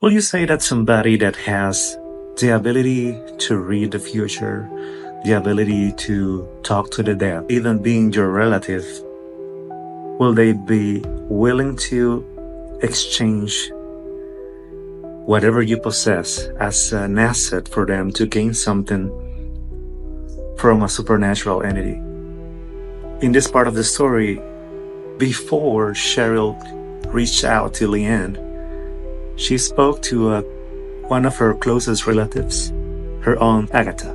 Will you say that somebody that has the ability to read the future, the ability to talk to the dead, even being your relative, will they be willing to exchange whatever you possess as an asset for them to gain something from a supernatural entity? In this part of the story, before Cheryl reached out to Leanne, she spoke to one of her closest relatives, her aunt Agatha,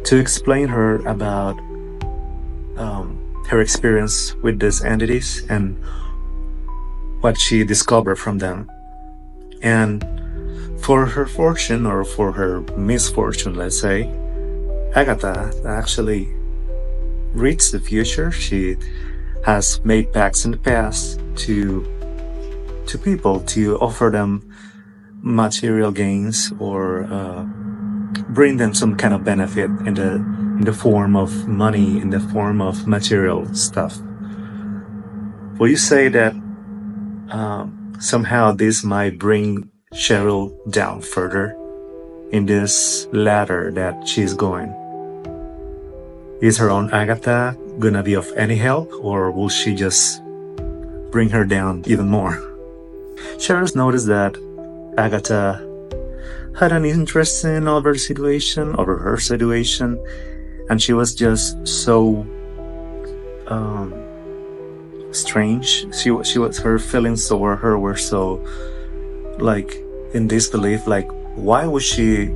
to explain her about her experience with these entities and what she discovered from them. And for her fortune, or for her misfortune, let's say, Agatha actually reads the future. She has made pacts in the past to people to offer them material gains, or bring them some kind of benefit in the form of money, in the form of material stuff. Will you say that somehow this might bring Cheryl down further in this ladder that she's going? Is her own Agatha gonna be of any help, or will she just bring her down even more? Cheryl's noticed that Agatha had an interest in over her situation, and she was just so strange. Her feelings toward her were so like in disbelief. Like, why would she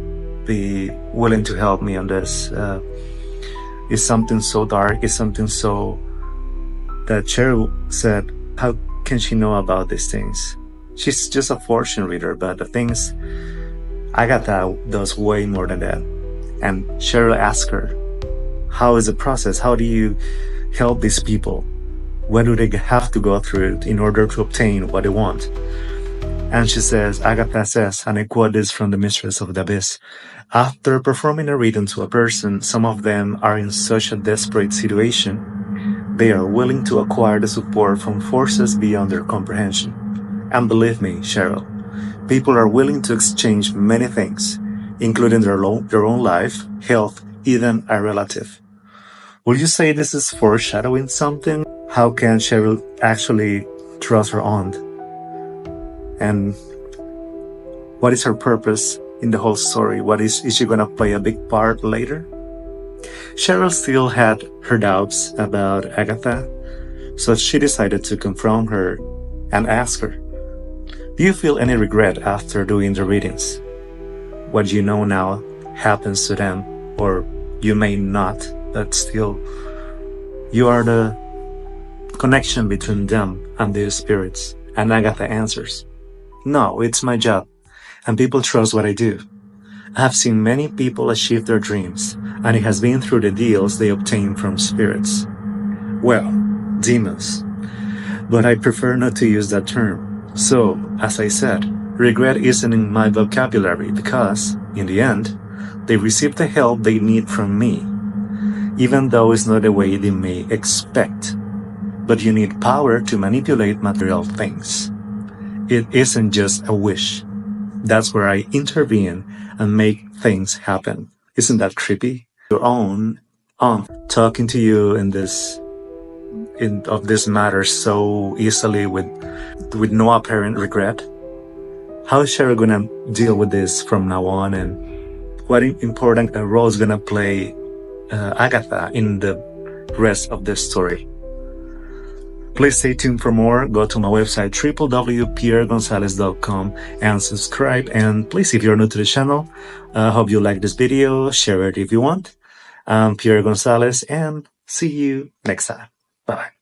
be willing to help me on this? Is something so dark? Is something so that Cheryl said, how can she know about these things? She's just a fortune reader, but the things Agatha does way more than that. And Cheryl asked her, how is the process? How do you help these people? What do they have to go through in order to obtain what they want? And Agatha says, and I quote this from the Mistress of the Abyss, after performing a reading to a person, some of them are in such a desperate situation, they are willing to acquire the support from forces beyond their comprehension. And believe me, Cheryl, people are willing to exchange many things, including their own life, health, even a relative. Will you say this is foreshadowing something? How can Cheryl actually trust her aunt? And what is her purpose in the whole story? Is she gonna play a big part later? Cheryl still had her doubts about Agatha, so she decided to confront her and ask her, do you feel any regret after doing the readings? What you know now happens to them, or you may not, but still, you are the connection between them and their spirits. And Agatha answers, no, it's my job, and people trust what I do. I have seen many people achieve their dreams, and it has been through the deals they obtain from spirits. Well, demons. But I prefer not to use that term. So, as I said, regret isn't in my vocabulary because, in the end, they receive the help they need from me, even though it's not the way they may expect. But you need power to manipulate material things. It isn't just a wish. That's where I intervene and make things happen. Isn't that creepy? Your own aunt talking to you of this matter so easily with no apparent regret. How is Cheryl gonna deal with this from now on, and what important role is gonna play Agatha in the rest of this story? Please stay tuned for more. Go to my website www.pierregonzalez.com and subscribe. And please, if you're new to the channel, I hope you like this video. Share it if you want. I'm Pierre Gonzalez, and see you next time. Bye.